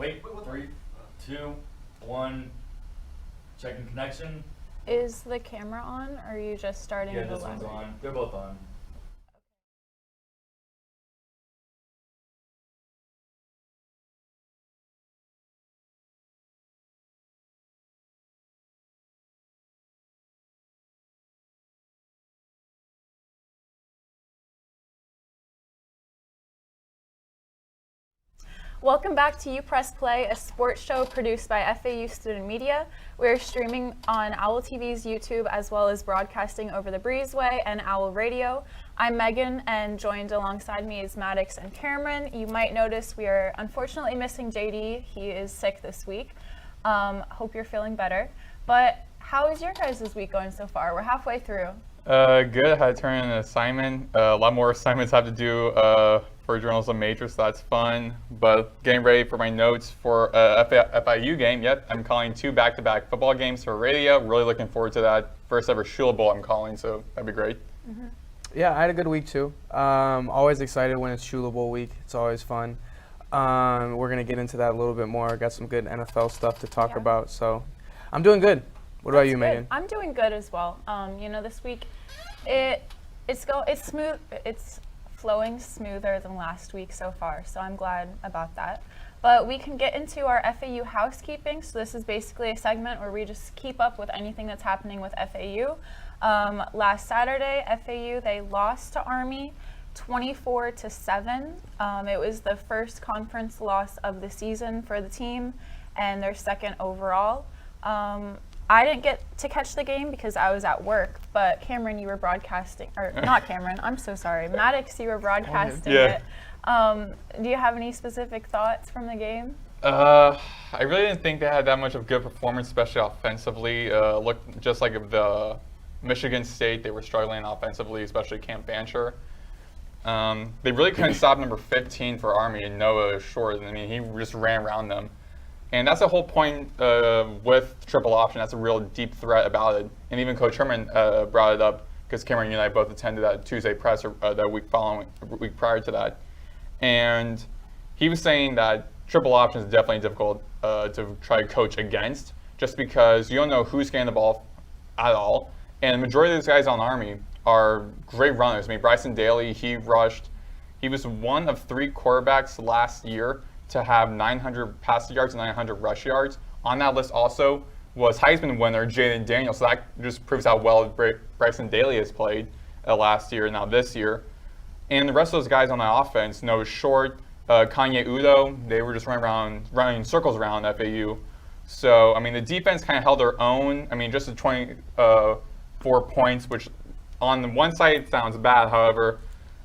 Wait, 3, 2, 1. Checking connection. Is the camera on, or are you just starting Yeah, the this live? one's on. They're both on. Welcome back to UPress Play, a sports show produced by FAU Student Media. We're streaming on OwlTV's YouTube as well as broadcasting over the Breezeway and Owl Radio. I'm Megan, and joined alongside me is Maddox and Cameron. You might notice we are unfortunately missing JD. He is sick this week. Hope you're feeling better. But how is your guys' week going so far? We're halfway through. Good. I had to turn in an assignment. A lot more assignments I have to do for journalism major, so that's fun. But getting ready for my notes for FIU game. Yep, I'm calling 2 back-to-back football games for radio. Really looking forward to that. First ever Shula Bowl I'm calling, so that'd be great. Mm-hmm. Yeah, I had a good week too. Always excited when it's Shula Bowl week. It's always fun. We're gonna get into that a little bit more. I got some good NFL stuff to talk about, so I'm doing good. What about you, Megan? I'm doing good as well. This week, it's smooth. It's flowing smoother than last week so far, so I'm glad about that. But we can get into our FAU housekeeping. So this is basically a segment where we just keep up with anything that's happening with FAU. Last Saturday, FAU, they lost to Army 24-7. It was the first conference loss of the season for the team and their second overall. I didn't get to catch the game because I was at work, but Cameron, you were broadcasting, or not Cameron, I'm so sorry. Maddox, you were broadcasting it. Do you have any specific thoughts from the game? I really didn't think they had that much of good performance, especially offensively. Looked just like the Michigan State, they were struggling offensively, especially Cam Fancher. They really couldn't stop number 15 for Army, and Noah Short. I mean, he just ran around them. And that's the whole point with triple option. That's a real deep threat about it. And even Coach Herman brought it up because Cameron, you and I both attended that Tuesday presser that week prior to that. And he was saying that triple option is definitely difficult to try to coach against just because you don't know who's getting the ball at all. And the majority of these guys on Army are great runners. I mean, Bryson Daly, he was one of 3 quarterbacks last year to have 900 passing yards and 900 rush yards. On that list also was Heisman winner Jaden Daniels. So that just proves how well Bryson Daly has played last year and now this year. And the rest of those guys on that offense, Noah Short, Kanye Udo, they were just running circles around FAU. So, I mean, the defense kind of held their own. I mean, just the 24 points, which on the one side sounds bad. However,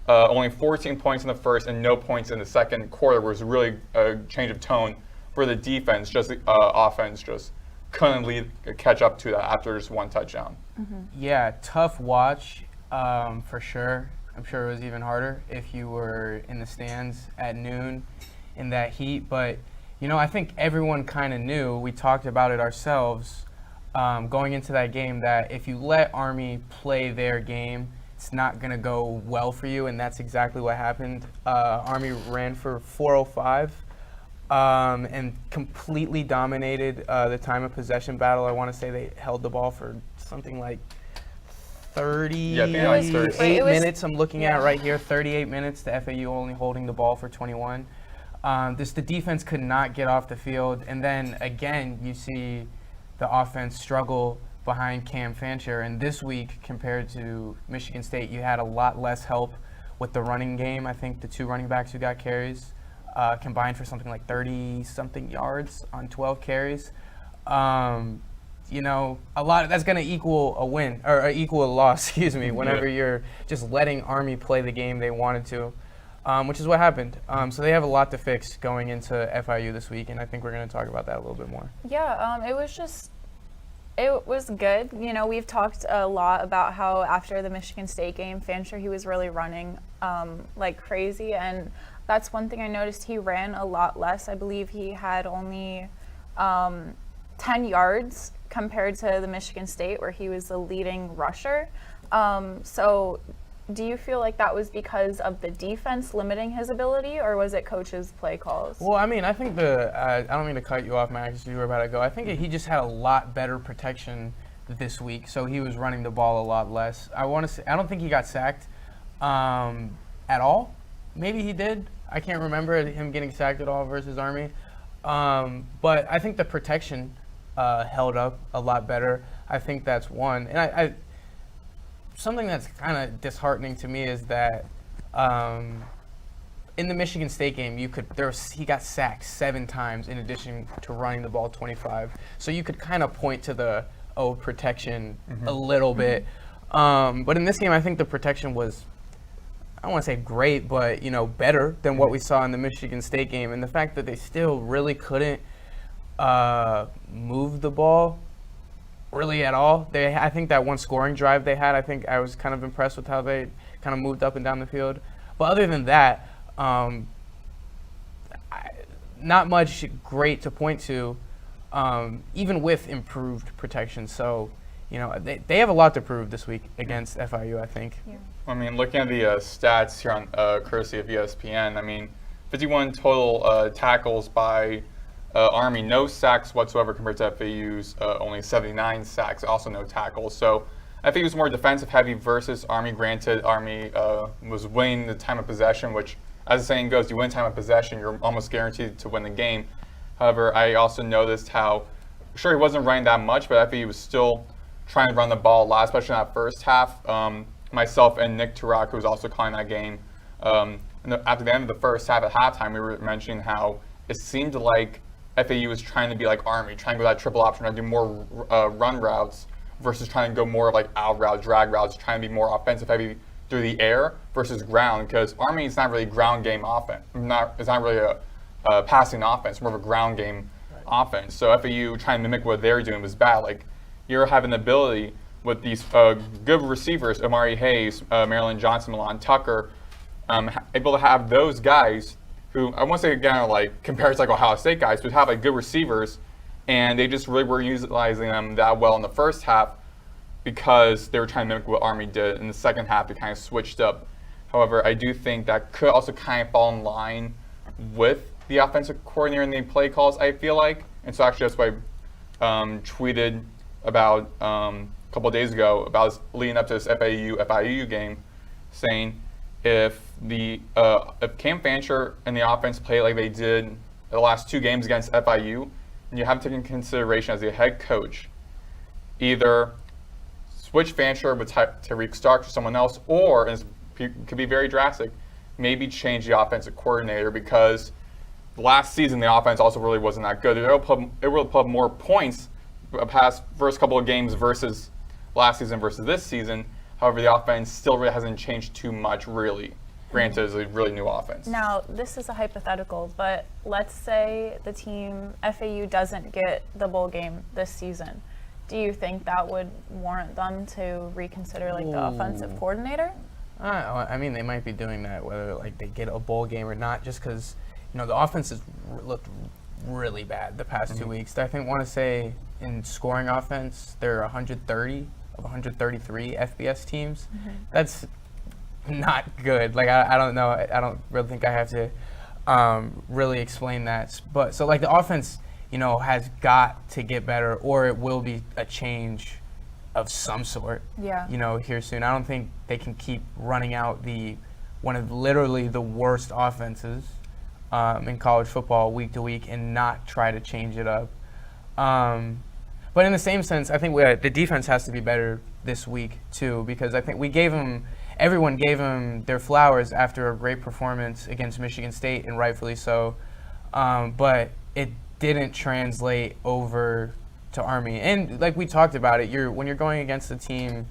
only 14 points in the first and no points in the second quarter was really a change of tone for the defense. Just the offense just couldn't catch up to that after just one touchdown. Mm-hmm. Yeah, tough watch for sure. I'm sure it was even harder if you were in the stands at noon in that heat. But, I think everyone kind of knew, we talked about it ourselves going into that game, that if you let Army play their game, it's not going to go well for you, and that's exactly what happened. Army ran for 405 and completely dominated the time of possession battle. I want to say they held the ball for something like 38 minutes. I'm looking at right here, 38 minutes to FAU only holding the ball for 21. The defense could not get off the field, and then again you see the offense struggle behind Cam Fancher, and this week compared to Michigan State, you had a lot less help with the running game. I think the 2 running backs who got carries combined for something like 30-something yards on 12 carries. A lot that's going to equal a win or equal a loss, whenever you're just letting Army play the game they wanted to, which is what happened. So they have a lot to fix going into FIU this week, and I think we're going to talk about that a little bit more. Yeah, it was good. We've talked a lot about how after the Michigan State game, Fancher, he was really running like crazy. And that's one thing I noticed. He ran a lot less. I believe he had only 10 yards compared to the Michigan State, where he was the leading rusher. So do you feel like that was because of the defense limiting his ability, or was it coach's play calls? Well, I mean, I think I don't mean to cut you off, Max, you were about to go. I think he just had a lot better protection this week, so he was running the ball a lot less. I don't think he got sacked at all. Maybe he did. I can't remember him getting sacked at all versus Army. But I think the protection held up a lot better. I think that's one. And I something that's kind of disheartening to me is that in the Michigan State game, he got sacked 7 times in addition to running the ball 25. So you could kind of point to the protection a little bit. But in this game, I think the protection was, I don't want to say great, but better than what we saw in the Michigan State game. And the fact that they still really couldn't move the ball really at all. I think that one scoring drive they had, I was kind of impressed with how they kind of moved up and down the field. But other than that, not much great to point to, even with improved protection. So, they have a lot to prove this week against FIU, I think. Yeah. I mean, looking at the stats here on courtesy of ESPN, I mean, 51 total tackles by Army, no sacks whatsoever compared to FAU's only 79 sacks, also no tackles. So FAU was more defensive heavy versus Army. Granted, Army was winning the time of possession, which, as the saying goes, you win time of possession, you're almost guaranteed to win the game. However, I also noticed how, sure, he wasn't running that much, but FAU was still trying to run the ball a lot, especially in that first half. Myself and Nick Turok, who was also calling that game, after the end of the first half at halftime, we were mentioning how it seemed like FAU was trying to be like Army, trying to go that triple option, trying to do more run routes versus trying to go more of like out route, drag routes, trying to be more offensive heavy through the air versus ground, because Army is not really a ground game offense. It's not really a passing offense, more of a ground game offense. So FAU trying to mimic what they're doing was bad. Like, you're having the ability with these good receivers, Amari Hayes, Marilyn Johnson, Milan Tucker, able to have those guys who, I won't say again like compared to like Ohio State guys, but have like good receivers, and they just really were utilizing them that well in the first half because they were trying to mimic what Army did. In the second half, they kind of switched up. However, I do think that could also kind of fall in line with the offensive coordinator and the play calls, I feel like. And so actually that's why I tweeted about a couple of days ago about this leading up to this FIU game, saying if Cam Fancher and the offense play like they did the last 2 games against FIU, you have to take into consideration as a head coach, either switch Fancher with Tariq Starks or someone else, or, and it could be very drastic, maybe change the offensive coordinator, because last season the offense also really wasn't that good. It will put more points past first couple of games versus last season versus this season. However, the offense still really hasn't changed too much, really. Granted, it's a really new offense. Now, this is a hypothetical, but let's say the team, FAU, doesn't get the bowl game this season. Do you think that would warrant them to reconsider like the offensive coordinator? I mean, they might be doing that whether like they get a bowl game or not, just because the offense has looked really bad the past 2 weeks. I want to say in scoring offense, they're 130 of 133 FBS teams. That's not good. Like I don't know. I don't really think I have to really explain that. But so like the offense, has got to get better, or it will be a change of some sort. Yeah. Here soon. I don't think they can keep running out one of literally the worst offenses in college football week to week and not try to change it up. But in the same sense, I think the defense has to be better this week too, because I think everyone gave them their flowers after a great performance against Michigan State, and rightfully so. But it didn't translate over to Army. And like we talked about it, when you're going against a team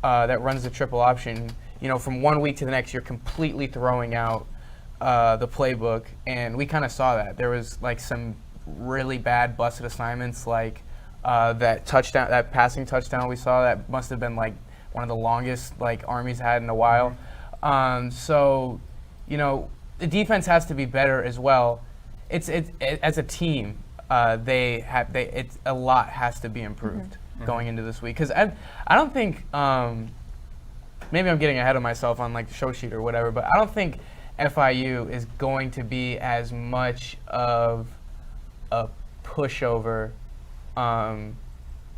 that runs the triple option, from one week to the next, you're completely throwing out the playbook, and we kind of saw that. There was like some really bad busted assignments, like that passing touchdown we saw that must have been like one of the longest like Army's had in a while. So the defense has to be better as well. It's as a team, a lot has to be improved going into this week, because I don't think maybe I'm getting ahead of myself on like the show sheet or whatever, but I don't think FIU is going to be as much of a pushover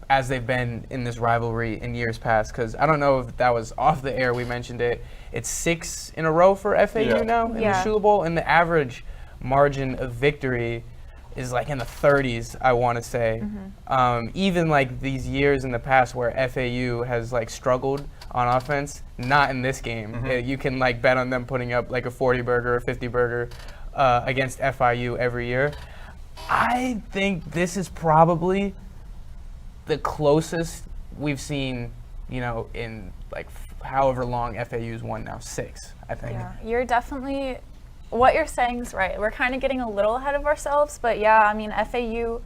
as they've been in this rivalry in years past. Because I don't know if that was off the air, we mentioned it. It's 6 in a row for FAU now in the Sugar Bowl, and the average margin of victory is like in the 30s, I want to say. Even like these years in the past where FAU has like struggled on offense, not in this game. You can like bet on them putting up like a 40-burger or 50-burger against FIU every year. I think this is probably the closest we've seen, you know, in like however long FAU's won now, 6, I think. Yeah, you're definitely, what you're saying is right. We're kind of getting a little ahead of ourselves, but yeah, I mean, FIU,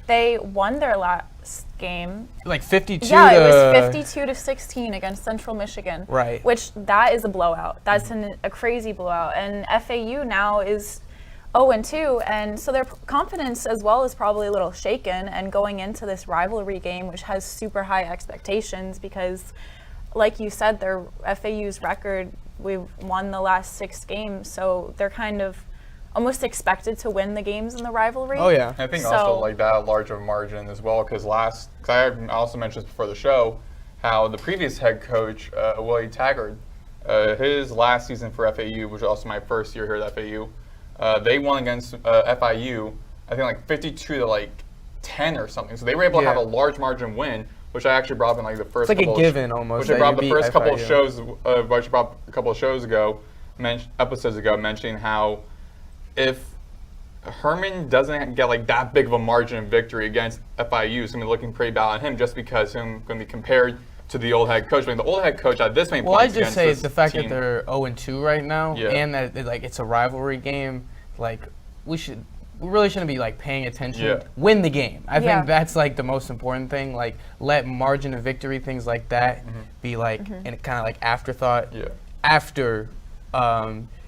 they won their last game. Like 52 Yeah, it was 52 to 16 against Central Michigan. Right. Which, that is a blowout. That's a crazy blowout. And FAU now is 0-2, and so their confidence as well is probably a little shaken, and going into this rivalry game, which has super high expectations because, like you said, their FAU's record, we've won the last 6 games, so they're kind of almost expected to win the games in the rivalry. Oh, yeah. I think also like that large of a margin as well, because I also mentioned this before the show, how the previous head coach, Willie Taggart, his last season for FAU, which was also my first year here at FAU, they won against FIU, I think like 52 to like 10 or something. So they were able to have a large margin win, which I actually brought up in like the first. It's like a given almost. Which I brought up the first couple of shows. Which I brought a couple of shows ago, episodes ago, mentioning how if Herman doesn't get like that big of a margin of victory against FIU, it's gonna be looking pretty bad on him, just because he's going to be compared to the old head coach. I mean, the old head coach at this many points. Well, I just say the fact team, that they're 0-2 right now, and that like it's a rivalry game. Like we really shouldn't be like paying attention. Win the game. I think that's like the most important thing. Like let margin of victory, things like that, be like and kind of like afterthought after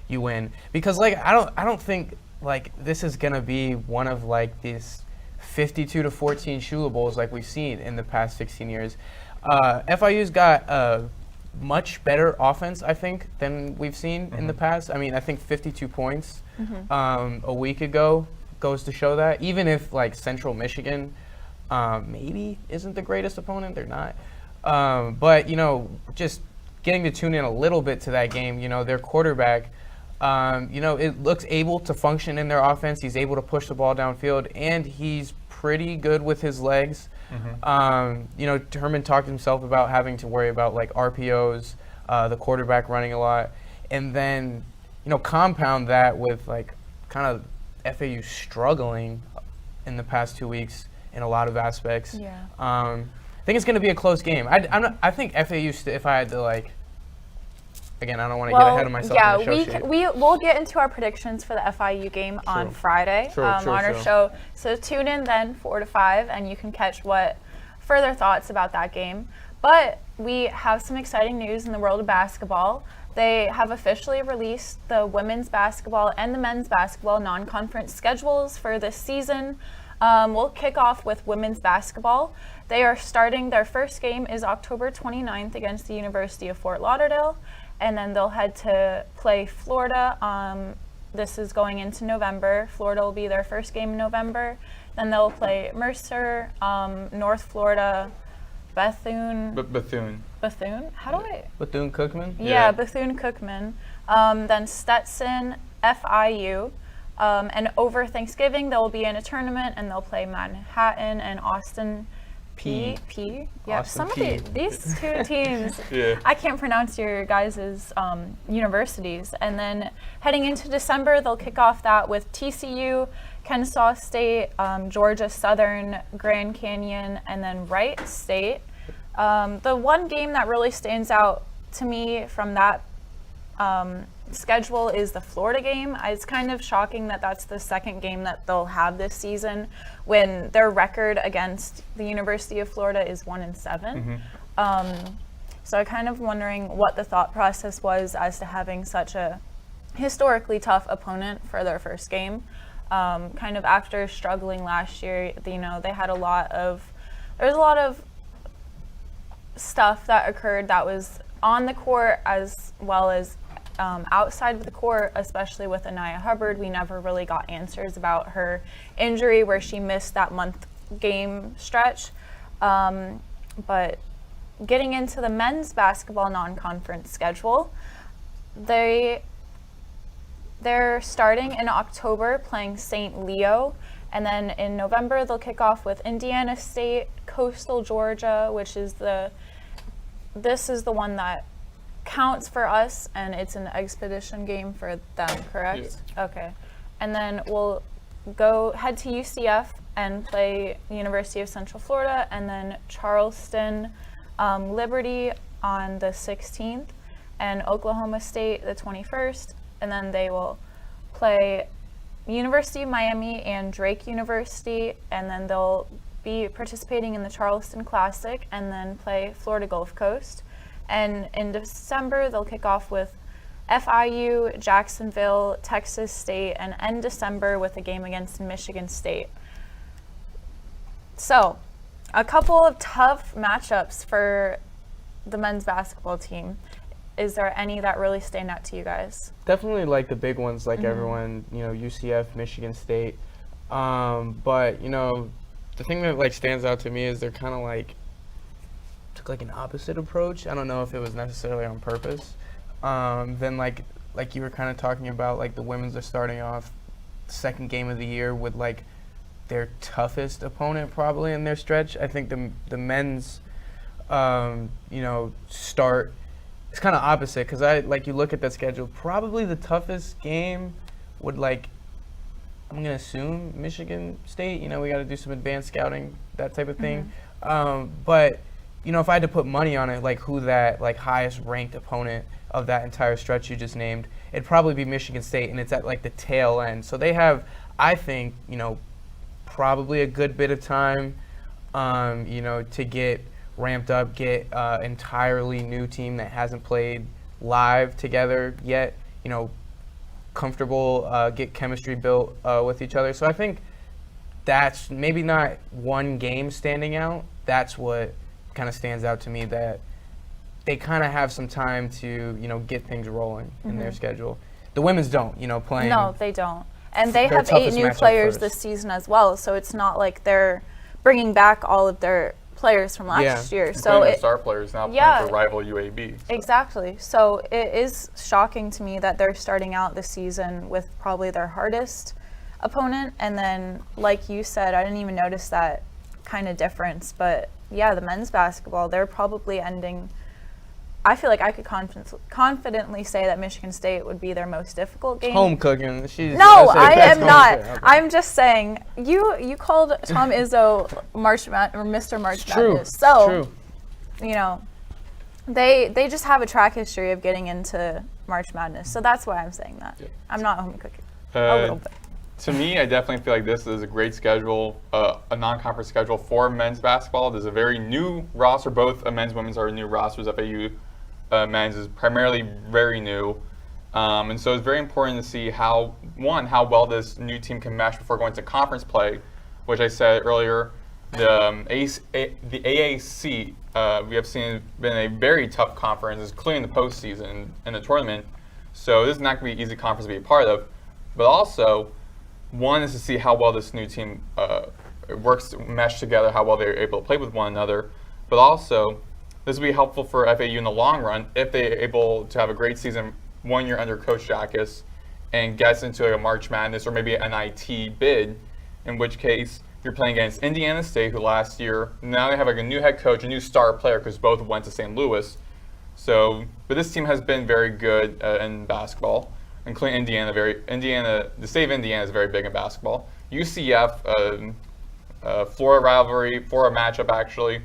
you win. Because like I don't think like this is gonna be one of like these 52 to 14 Sugar Bowls like we've seen in the past 16 years. FIU's got a much better offense, I think, than we've seen in the past. I mean, I think 52 points a week ago goes to show that. Even if, like, Central Michigan maybe isn't the greatest opponent, they're not. But, you know, just getting to tune in a little bit to that game, you know, their quarterback, you know, it looks able to function in their offense. He's able to push the ball downfield, and he's pretty good with his legs. You know, Herman talked himself about having to worry about like RPOs, the quarterback running a lot, and then, you know, compound that with like kind of FAU struggling in the past 2 weeks in a lot of aspects. I think it's going to be a close game. I think FAU, if I had to like, again, I don't want to get ahead of myself. Yeah, on the show sheet. we'll get into our predictions for the FIU game on Friday on our show. So tune in then 4 to 5, and you can catch what further thoughts about that game. But we have some exciting news in the world of basketball. They have officially released the women's basketball and the men's basketball non-conference schedules for this season. We'll kick off with women's basketball. They are starting, their first game is October 29th against the University of Fort Lauderdale. And then they'll head to play Florida. This is going into November. Florida will be their first game in November. Then they'll play Mercer, North Florida, Bethune. Bethune? How do I? Bethune-Cookman? Yeah, Bethune-Cookman. Then Stetson, FIU. And over Thanksgiving, they'll be in a tournament, and they'll play Manhattan and Austin P. Yeah, Austin some P. of these two teams, I can't pronounce your guys' universities. And then heading into December, they'll kick off that with TCU, Kennesaw State, Georgia Southern, Grand Canyon, and then Wright State. The one game that really stands out to me from that schedule is the Florida game. It's kind of shocking that that's the second game that they'll have this season when their record against the University of Florida is 1-7. So I'm kind of wondering what the thought process was as to having such a historically tough opponent for their first game. Kind of after struggling last year, you know, they had there was a lot of stuff that occurred that was on the court as well as outside of the court, especially with Anaya Hubbard. We never really got answers about her injury where she missed that month game stretch. But getting into the men's basketball non-conference schedule, they're starting in October playing St. Leo, and then in November they'll kick off with Indiana State, Coastal Georgia, which is this is the one that counts for us, and it's an expedition game for them, correct? Yeah. Okay. And then we'll head to UCF and play University of Central Florida, and then Charleston Liberty on the 16th, and Oklahoma State the 21st, and then they will play University of Miami and Drake University, and then they'll be participating in the Charleston Classic, and then play Florida Gulf Coast. And in December, they'll kick off with FIU, Jacksonville, Texas State, and end December with a game against Michigan State. So, a couple of tough matchups for the men's basketball team. Is there any that really stand out to you guys? Definitely like the big ones, like everyone, UCF, Michigan State. But, the thing that like stands out to me is they're kind of like took like an opposite approach. I don't know if it was necessarily on purpose. Then like you were kind of talking about, like the women's are starting off second game of the year with like their toughest opponent probably in their stretch. I think the men's, start. It's kind of opposite because you look at that schedule. Probably the toughest game would I'm gonna assume Michigan State. We got to do some advanced scouting, that type of thing. But if I had to put money on it, like who that highest ranked opponent of that entire stretch you just named, it'd probably be Michigan State, and it's at the tail end. So they have, I think, probably a good bit of time, to get ramped up, get entirely new team that hasn't played live together yet, comfortable, get chemistry built with each other. So I think that's maybe not one game standing out. That's what kind of stands out to me, that they kind of have some time to, get things rolling in their schedule. The women's don't, playing. No, they don't. And they their have 8 toughest new matchup players first. this season as well, so it's not like they're bringing back all of their players from last year. So Including the star players now playing for rival UAB. So. Exactly. So it is shocking to me that they're starting out the season with probably their hardest opponent, and then, like you said, I didn't even notice that kind of difference. But yeah, the men's basketball, they're probably ending. I feel like I could confidently say that Michigan State would be their most difficult game. Home cooking. No, I am not. Okay. I'm just saying. You called Tom Izzo Mr. March Madness. So, they just have a track history of getting into March Madness. So that's why I'm saying that. Yeah. I'm not home cooking. A little bit. To me, I definitely feel like this is a great schedule, a non-conference schedule for men's basketball. There's a very new roster. Both men's and women's are new rosters. FAU men's is primarily very new. And so it's very important to see how well this new team can mesh before going to conference play, which I said earlier, the AAC, we have seen been a very tough conference, including the postseason and the tournament. So this is not going to be an easy conference to be a part of. But also, one is to see how well this new team works to mesh together, how well they're able to play with one another. But also, this will be helpful for FAU in the long run if they're able to have a great season 1 year under Coach Jackus and gets into a March Madness or maybe an NIT bid, in which case you're playing against Indiana State, who last year, now they have a new head coach, a new star player, because both went to St. Louis. So, but this team has been very good in basketball, including Indiana. The state of Indiana is very big in basketball. UCF, Florida rivalry, Florida matchup actually.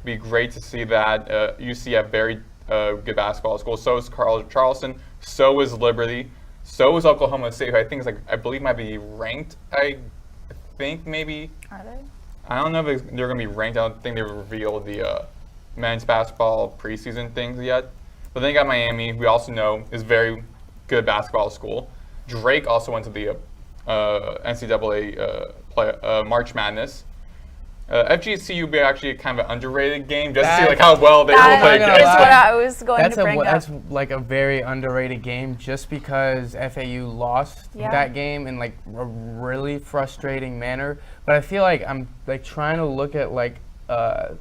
Be great to see that. UCF, very good basketball school. So is Charleston. So is Liberty. So is Oklahoma State, who I think I believe might be ranked. I think maybe. Are they? I don't know if they're going to be ranked. I don't think they revealed the men's basketball preseason things yet. But then you got Miami, we also know is very good basketball school. Drake also went to the NCAA March Madness. FGCU would be actually kind of an underrated game, just to see That- like how well they will That play not gonna is against. lie. what I was going That's to bring up. that's like a very underrated game, just because FAU lost Yeah. that game in like a really frustrating manner. But I feel like I'm like trying to look at like the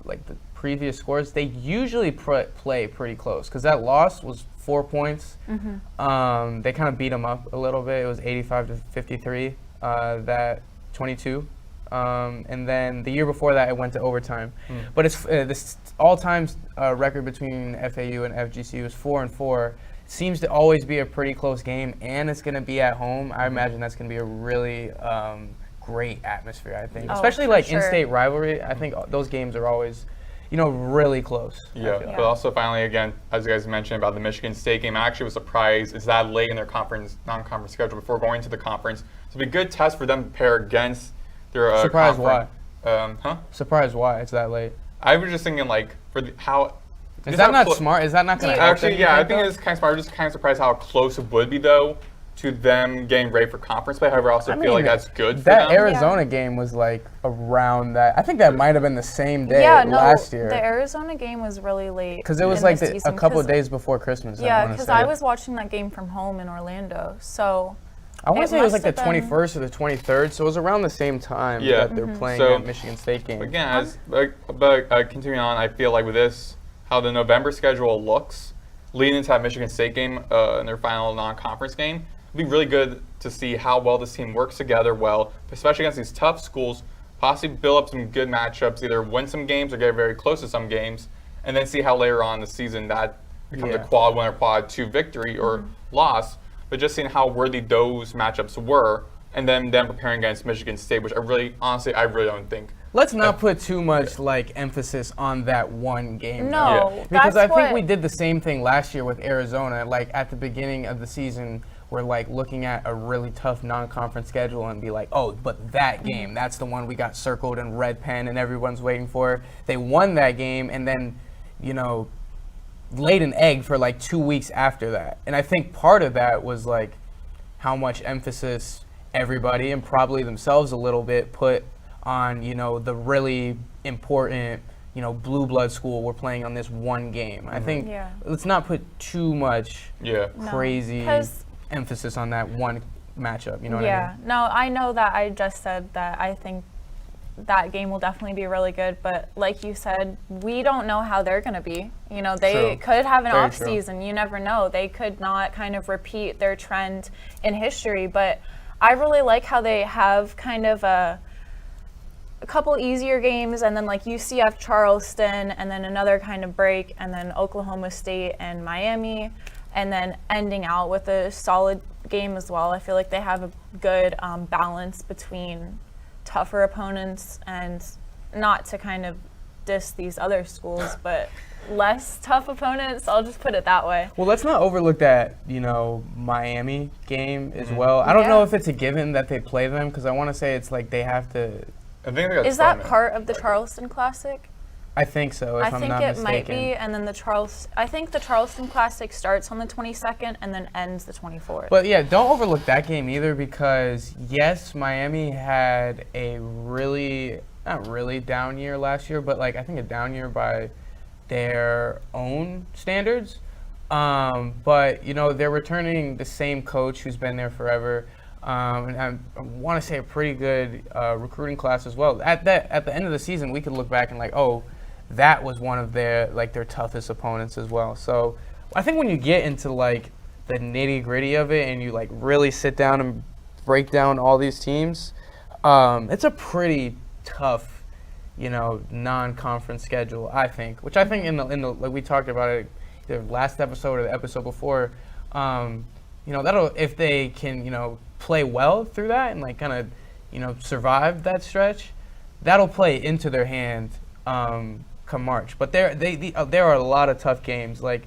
previous scores. They usually play pretty close, because that loss was 4 points. They kind of beat them up a little bit. It was 85-53. That 22. And then the year before that, it went to overtime. But it's this all-time record between FAU and FGCU is 4-4. Seems to always be a pretty close game, and it's going to be at home. I imagine that's going to be a really great atmosphere, I think. Oh, Especially for like sure. in-state rivalry. I think those games are always, really close. I Yeah, feel like. but also finally, again, as you guys mentioned about the Michigan State game, I actually was surprised it's that late in their non-conference schedule before going to the conference. So it'd be a good test for them to prepare against their Surprised conference. Surprised why it's that late. I was just thinking like how. Is just that how not clo- smart? Is that not going to Actually, yeah, I think it's kind of smart. I'm just kind of surprised how close it would be though to them getting ready for conference play. However, I also feel like that's good for that them. Arizona game was like around that. I think that might have been the same day Yeah, no, last year. the Arizona game was really late. Because it was in like the a season, couple 'cause- days before Christmas. Yeah, because because I was watching that game from home in Orlando, so I want it to say it was like must the have been- 21st or the 23rd, so it was around the same time Yeah. that they're playing So, that Michigan State game. Again, continuing on, I feel like with this, how the November schedule looks, leading into that Michigan State game in their final non-conference game, it'd be really good to see how well this team works together well, especially against these tough schools, possibly build up some good matchups, either win some games or get very close to some games, and then see how later on in the season that becomes a Yeah. quad win or quad 2 victory or loss, but just seeing how worthy those matchups were, and then them preparing against Michigan State, which I really don't think. Let's not put too much like emphasis on that one game. No, though. that's Because I think what- we did the same thing last year with Arizona. Like at the beginning of the season, we're like looking at a really tough non-conference schedule and be like, oh, but that game, that's the one we got circled in red pen and everyone's waiting for. They won that game and then, laid an egg for like 2 weeks after that. And I think part of that was like how much emphasis everybody and probably themselves a little bit put on, the really important, blue blood school we're playing on this one game. I think Yeah. let's not put too much Yeah. No, crazy 'cause- emphasis on that one matchup. You know what I yeah, mean? no, I know that I just said that I think that game will definitely be really good, but like you said, we don't know how they're going to be. They True. could have an Very off true. season. You never know. They could not kind of repeat their trend in history, but I really like how they have kind of a couple easier games and then like UCF Charleston and then another kind of break and then Oklahoma State and Miami and then ending out with a solid game as well. I feel like they have a good balance between tougher opponents and not to kind of diss these other schools, but less tough opponents. I'll just put it that way. Well, let's not overlook that, Miami game as well. I don't know Yeah. if it's a given that they play them because I want to say it's like they have to. I think they got Is that tournament. part of the Charleston Classic? I think so, if I I'm think not it mistaken. might be, and then I think the Charleston Classic starts on the 22nd and then ends the 24th. But yeah, don't overlook that game either because yes, Miami had a not really down year last year, but like I think a down year by their own standards. But they're returning the same coach who's been there forever. And I want to say a pretty good recruiting class as well. At the end of the season, we could look back and like, oh, that was one of their toughest opponents as well. So I think when you get into like the nitty gritty of it and you like really sit down and break down all these teams, it's a pretty tough, non-conference schedule. I think, which I think in the like we talked about it the last episode or the episode before. That'll if they can play well through that and like kind of survive that stretch, that'll play into their hand come March. But there are a lot of tough games like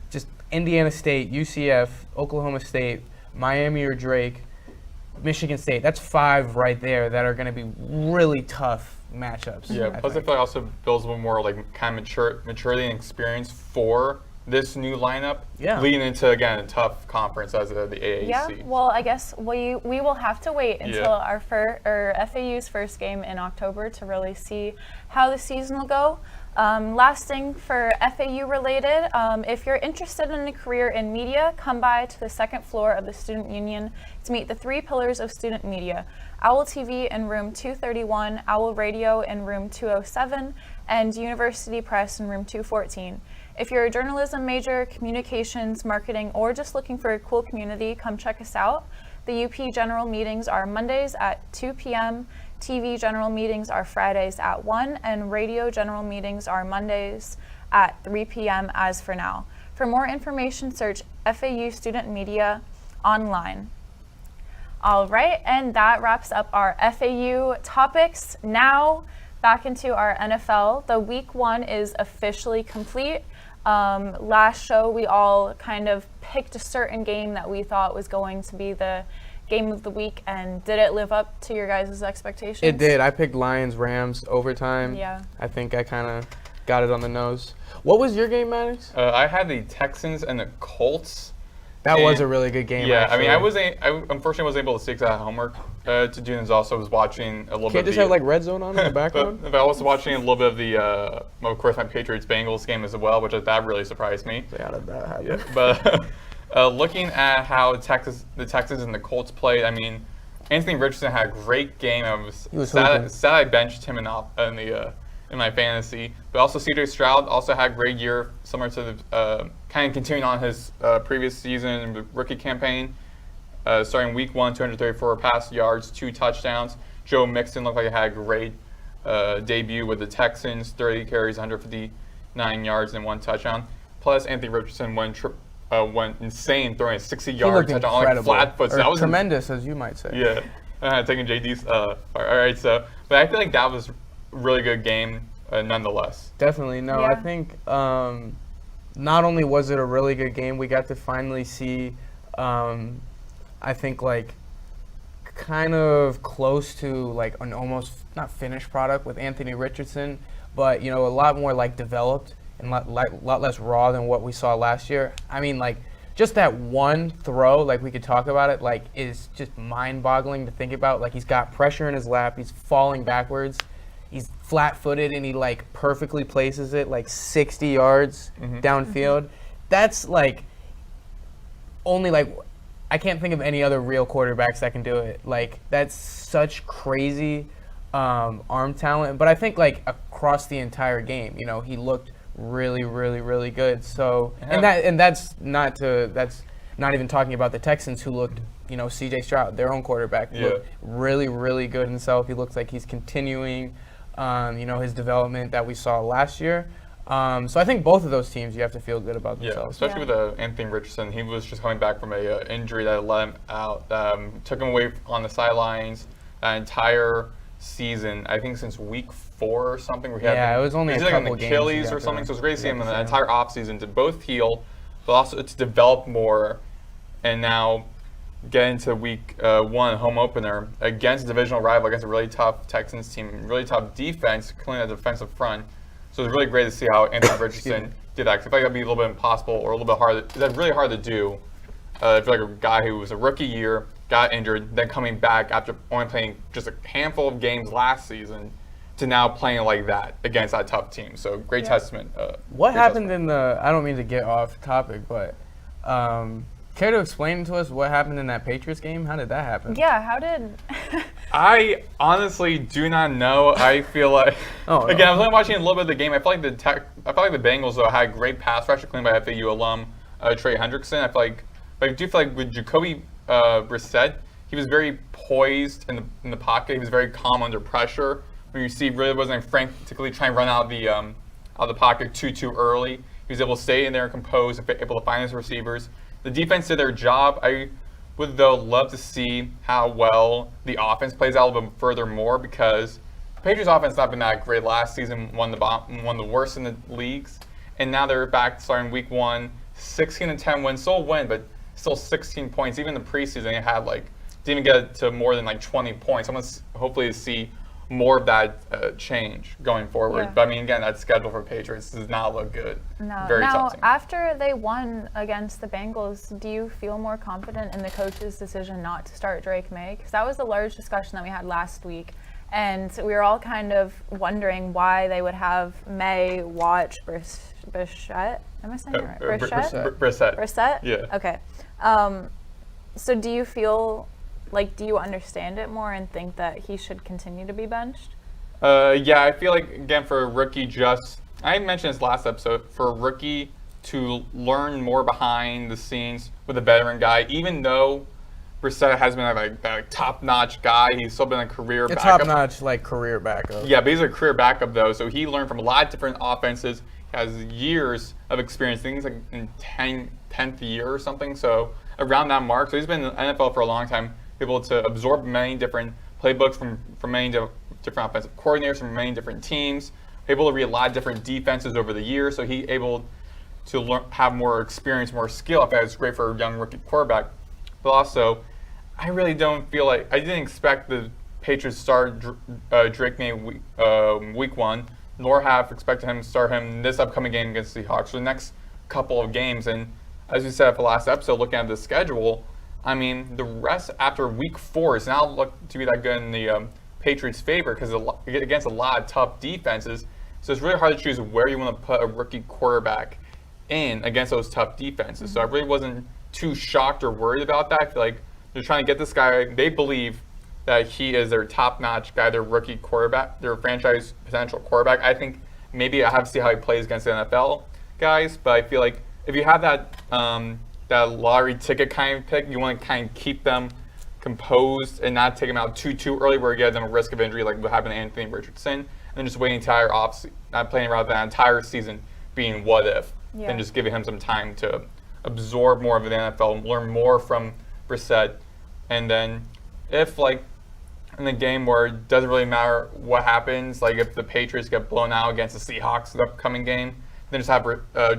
just Indiana State, UCF, Oklahoma State, Miami or Drake, Michigan State. That's 5 right there that are going to be really tough matchups. Yeah, plus I think. feel like also builds a little more like kind of maturity and experience for this new lineup, Yeah. leading into, again, a tough conference as the AAC. Yeah, well, I guess we will have to wait until Yeah. our FAU's first game in October to really see how the season will go. Last thing for FAU related, if you're interested in a career in media, come by to the second floor of the Student Union to meet the 3 pillars of student media: OwlTV in room 231, Owl Radio in room 207, and University Press in room 214. If you're a journalism major, communications, marketing, or just looking for a cool community, come check us out. The UP general meetings are Mondays at 2 p.m., TV general meetings are Fridays at 1, and radio general meetings are Mondays at 3 p.m. as for now. For more information, search FAU Student Media online. All right, and that wraps up our FAU topics. Now, back into our NFL. The week 1 is officially complete. Last show, we all kind of picked a certain game that we thought was going to be the game of the week, and did it live up to your guys' expectations? It did. I picked Lions-Rams overtime. Yeah. I think I kind of got it on the nose. What was your game, Maddox? I had the Texans and the Colts. That was a And- really good game. Yeah, actually. I mean, I unfortunately wasn't able to see because I had homework to do, and also was watching a little bit Can't of just the, have like red zone on in the background. but I was watching a little bit of the, of course, my Patriots-Bengals game as well, which that really surprised me. How did that happen? But looking at how the Texans and the Colts played, I mean, Anthony Richardson had a great game. He was sad hooping. I benched him in my fantasy. But also C.J. Stroud also had a great year, similar to the kind of continuing on his previous season and rookie campaign. Starting week 1, 234 pass yards, 2 touchdowns. Joe Mixon looked like he had a great debut with the Texans, 30 carries, 159 yards, and 1 touchdown. Plus, Anthony Richardson went insane, throwing a 60-yard touchdown on like flat foot. So Or that was tremendous, as you might say. Yeah, taking JD's. All right, so, but I feel like that was a really good game, nonetheless. Definitely. No, Yeah. I think not only was it a really good game, we got to finally see, I think, like, kind of close to, like, an almost, not finished product with Anthony Richardson, but, you know, a lot more, like, developed and a lot less raw than what we saw last year. I mean, like, just that one throw, like, we could talk about it, like, is just mind-boggling to think about. Like, he's got pressure in his lap, he's falling backwards, he's flat-footed, and he, like, perfectly places it, like, 60 yards downfield. That's, like, only, like, I can't think of any other real quarterbacks that can do it. Like, that's such crazy arm talent. But I think, like, across the entire game, you know, he looked really, really, really good. So, and that's not even talking about the Texans, who looked, you know, C.J. Stroud, their own quarterback, looked really, really good himself. He looks like he's continuing, you know, his development that we saw last year. So I think both of those teams, you have to feel good about Yeah, themselves. especially with Anthony Richardson. He was just coming back from a injury that let him out, took him away on the sidelines that entire season. I think since week 4 or something. Where he had it was only a like couple an games Achilles he or got something. to- So it was great to see him in the yeah. entire offseason to both heal, but also to develop more, and now get into week 1 home opener against a divisional rival, against a really tough Texans team, really tough defense, including the defensive front. So it was really great to see how Anthony Richardson did that. 'Cause I feel like that'd be a little bit impossible or a little bit hard. That's really hard to do. I feel like a guy who was a rookie year, got injured, then coming back after only playing just a handful of games last season to now playing like that against that tough team. So great testament. What great happened testament. in the? I don't mean to get off topic, but care to explain to us what happened in that Patriots game? How did that happen? Yeah, how did... I honestly do not know. I feel like again, I was only watching a little bit of the game. I feel like the Bengals though had great pass rush, cleaned by FAU alum Trey Hendrickson. I do feel like with Jacoby Brissett, he was very poised in the pocket. He was very calm under pressure. When you see, really wasn't frantically trying to run out of the pocket too early. He was able to stay in there and compose, and able to find his receivers. The defense did their job. I would though love to see how well the offense plays out a little bit furthermore, because the Patriots offense not been that great last season, one of the worst in the leagues, and now they're back starting week 1, 16-10 win, still a win, but still 16 points. Even in the preseason, they had didn't even get to more than 20 points. I'm gonna hopefully see more of that change going forward. Yeah. But I mean, again, that schedule for Patriots does not look good. No. Very Now, tempting. after they won against the Bengals, do you feel more confident in the coach's decision not to start Drake May? Because that was a large discussion that we had last week. And we were all kind of wondering why they would have May watch Brissett. Am I saying it right? Brissett. Brissett? Yeah. Okay. So do you feel like, do you understand it more and think that he should continue to be benched? Yeah, I feel like, again, for a rookie I mentioned this last episode, for a rookie to learn more behind the scenes with a veteran guy, even though Brissett has been a top-notch guy, he's still been a career backup. Top-notch, career backup. Yeah, but he's a career backup, though, so he learned from a lot of different offenses. He has years of experience. I think he's in 10th year or something, so around that mark. So he's been in the NFL for a long time, able to absorb many different playbooks from many different offensive coordinators from many different teams, able to read a lot of different defenses over the years, so he's able to have more experience, more skill. I think it's great for a young rookie quarterback. But also, I really don't feel like, I didn't expect the Patriots to start Drake May week 1, nor have expected him to start him this upcoming game against the Seahawks for the next couple of games. And as we said for the last episode, looking at the schedule, I mean, the rest after week 4 is now looked to be that good in the Patriots' favor because against a lot of tough defenses. So it's really hard to choose where you want to put a rookie quarterback in against those tough defenses. So I really wasn't too shocked or worried about that. I feel like they're trying to get this guy. They believe that he is their top-notch guy, their rookie quarterback, their franchise potential quarterback. I think maybe I have to see how he plays against the NFL guys, but I feel like if you have that that lottery ticket kind of pick, you want to kind of keep them composed and not take them out too early where you get them a risk of injury like what happened to Anthony Richardson, and then just waiting entire not playing around that entire season being what if, then just giving him some time to absorb more of the NFL, learn more from Brissett, and then if in the game where it doesn't really matter what happens, like if the Patriots get blown out against the Seahawks the upcoming game, then just have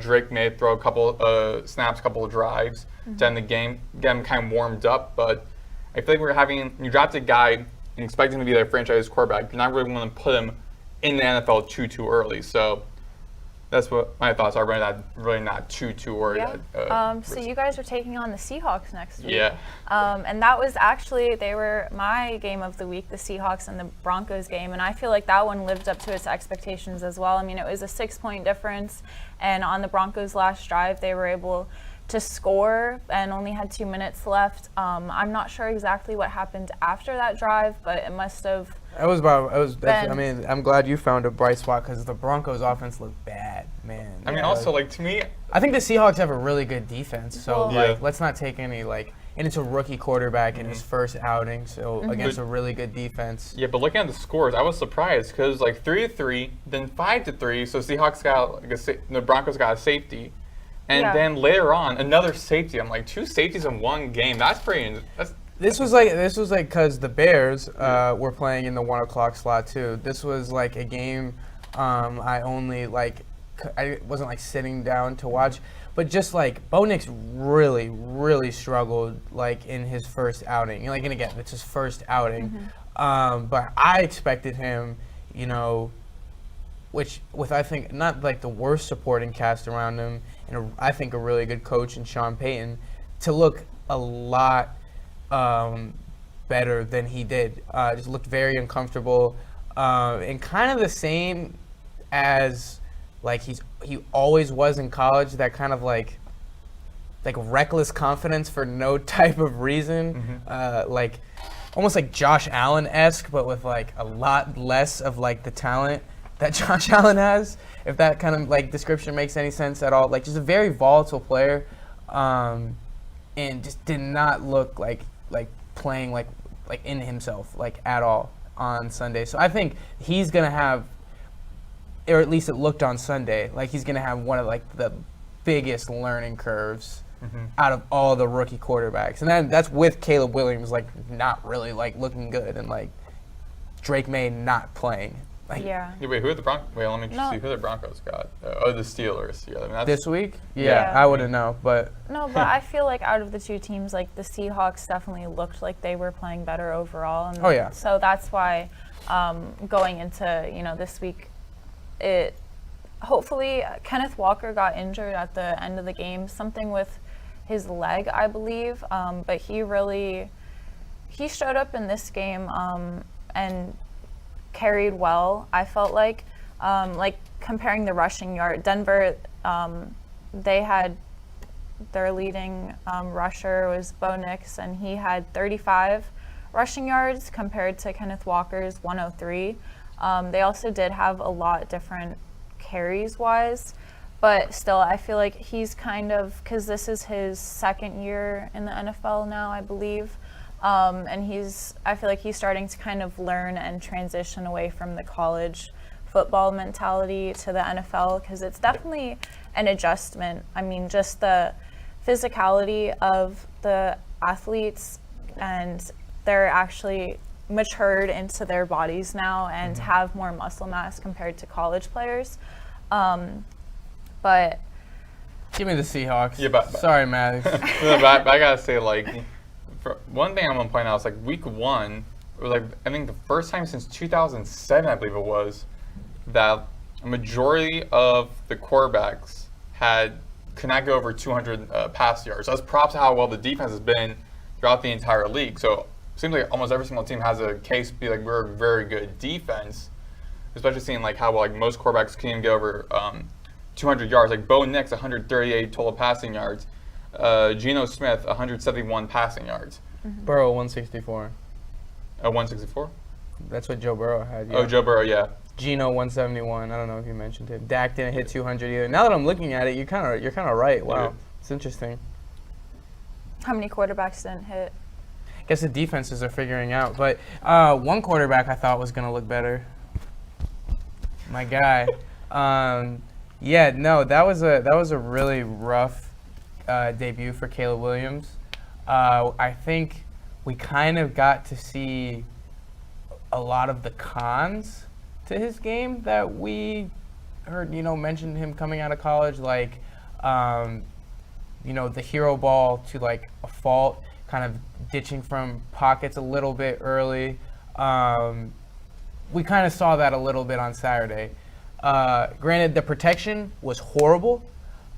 Drake May throw a couple snaps, a couple of drives to end the game, get him kind of warmed up. But I feel like you draft a guy and expect him to be their franchise quarterback, you're not really going to put him in the NFL too early. So that's what my thoughts are. Really not too worried. Yeah. So you guys are taking on the Seahawks next week. Yeah. And that was actually, they were my game of the week, the Seahawks and the Broncos game, and I feel like that one lived up to its expectations as well. I mean, it was a 6-point difference, and on the Broncos' last drive, they were able to score and only had 2 minutes left. I'm not sure exactly what happened after that drive, but it must have. I mean, I'm glad you found a bright spot because the Broncos' offense looked bad, man. I mean, also, to me, I think the Seahawks have a really good defense, so Well, let's not take any and it's a rookie quarterback in his first outing, so against a really good defense. Yeah, but looking at the scores, I was surprised because 3-3, then 5-3. So Seahawks got the Broncos got a safety, and then later on another safety. I'm like, 2 safeties in one game. That's pretty. This was because the Bears were playing in the 1 o'clock slot too. This was a game I only I wasn't sitting down to watch, but just Bo Nix really struggled in his first outing. And again, it's his first outing, but I expected him, with I think not the worst supporting cast around him, and I think a really good coach in Sean Payton, to look a lot better than he did. Just looked very uncomfortable, and kind of the same as he always was in college. That kind of reckless confidence for no type of reason, almost like Josh Allen-esque, but with a lot less of the talent that Josh Allen has. If that kind of description makes any sense at all, just a very volatile player, and just did not look like playing in himself at all on Sunday. So I think he's gonna have, or at least it looked on Sunday he's gonna have one of the biggest learning curves out of all the rookie quarterbacks, and that's with Caleb Williams not really looking good, and Drake May not playing. Wait, who are the Broncos? Wait, let me just see who the Broncos got. The Steelers. Yeah, I mean, that's this week? Yeah, I wouldn't know, but no, but I feel out of the two teams, the Seahawks definitely looked like they were playing better overall. And so that's why going into, this week. Hopefully Kenneth Walker got injured at the end of the game, something with his leg, I believe, but he showed up in this game and carried well. I felt like comparing the rushing yard, Denver, they had their leading rusher was Bo Nix, and he had 35 rushing yards compared to Kenneth Walker's 103. They also did have a lot different carries wise, but still I feel like he's kind of, because this is his second year in the NFL now, I believe, and I feel like he's starting to kind of learn and transition away from the college football mentality to the NFL, because it's definitely an adjustment. I mean, just the physicality of the athletes, and they're actually matured into their bodies now and have more muscle mass compared to college players. But give me the Seahawks. Yeah, but sorry, Maddox. but I gotta say, for one thing I'm gonna point out is week 1, or I think the first time since 2007, I believe it was, that a majority of the quarterbacks could not go over 200 pass yards. That's props to how well the defense has been throughout the entire league. So it seems like almost every single team has a case to be we're a very good defense, especially seeing how well most quarterbacks can go over 200 yards. Bo Nix, 138 total passing yards. Geno Smith, 171 passing yards. Burrow, 164. 164? That's what Joe Burrow had. Yeah. Oh, Joe Burrow, yeah. Geno 171. I don't know if you mentioned him. Dak didn't hit 200 either. Now that I'm looking at it, you're kind of right. Wow, Yeah. It's interesting. how many quarterbacks didn't hit? I guess the defenses are figuring out. But one quarterback I thought was going to look better. My guy. Yeah, no, that was a really rough debut for Caleb Williams. I think we kind of got to see a lot of the cons to his game that we heard, mentioned him coming out of college, the hero ball to a fault, kind of ditching from pockets a little bit early. We kind of saw that a little bit on Saturday. Granted, the protection was horrible.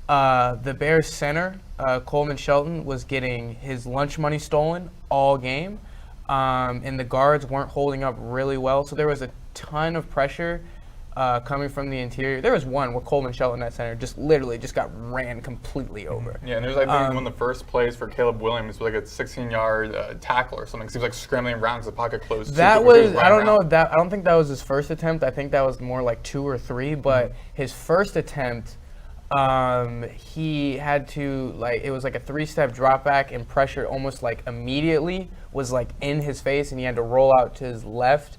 The Bears center, Coleman Shelton, was getting his lunch money stolen all game, and the guards weren't holding up really well. So there was a ton of pressure coming from the interior. There was one where Coleman Shelton at center just got ran completely over. Yeah, and there's one of the first plays for Caleb Williams with a 16-yard tackle or something. He was scrambling around because the pocket closed. That was, I don't think that was his first attempt. I think that was more 2 or 3. But his first attempt, he had to it was a 3-step drop back, and pressure almost immediately was in his face, and he had to roll out to his left.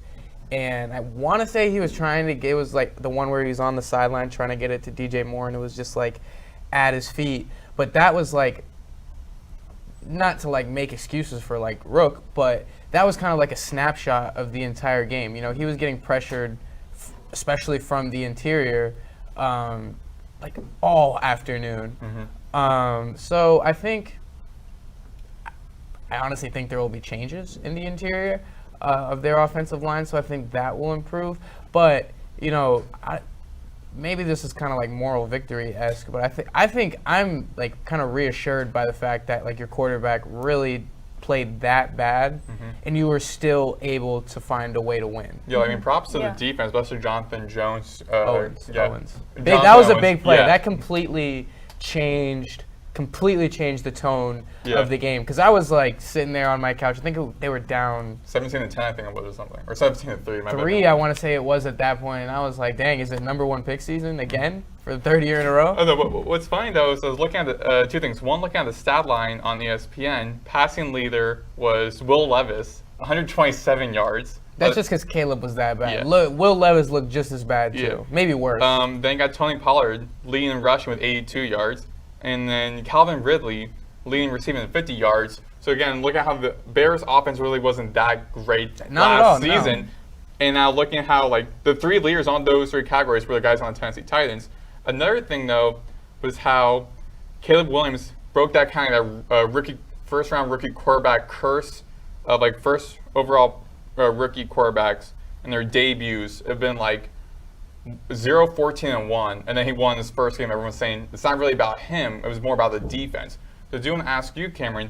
And I want to say he was trying to get, it was the one where he was on the sideline trying to get it to DJ Moore, and it was just at his feet. But that was not to make excuses for Rook, but that was kind of a snapshot of the entire game. He was getting pressured, especially from the interior, all afternoon. So I honestly think there will be changes in the interior of their offensive line, so I think that will improve. But maybe this is kind of moral victory-esque, but I think I'm kind of reassured by the fact that your quarterback really played that bad, and you were still able to find a way to win. Yeah, props to the defense, especially Jonathan Jones. Owens. That was a big play. Yeah. That completely changed the tone of the game, because I was sitting there on my couch. I think they were down 17-10, I think it was, or something, or 17-3. 3, I want to say it was at that point, and I was dang, is it number 1 pick season again for the 3rd year in a row? Oh, no, what's funny though is I was looking at 2 things. One, looking at the stat line on ESPN, passing leader was Will Levis, 127 yards. That's just because Caleb was that bad. Yeah. Will Levis looked just as bad too, maybe worse. Then you got Tony Pollard leading in rushing with 82 yards. And then Calvin Ridley leading receiving at 50 yards. So again, look at how the Bears offense really wasn't that great last season. No. And now looking at how the 3 leaders on those 3 categories were the guys on the Tennessee Titans. Another thing though was how Caleb Williams broke that kind of first round rookie quarterback curse of first overall rookie quarterbacks in their debuts have been like 0-14-1, and then he won his first game. Everyone's saying it's not really about him; it was more about the defense. So, I do want to ask you, Cameron,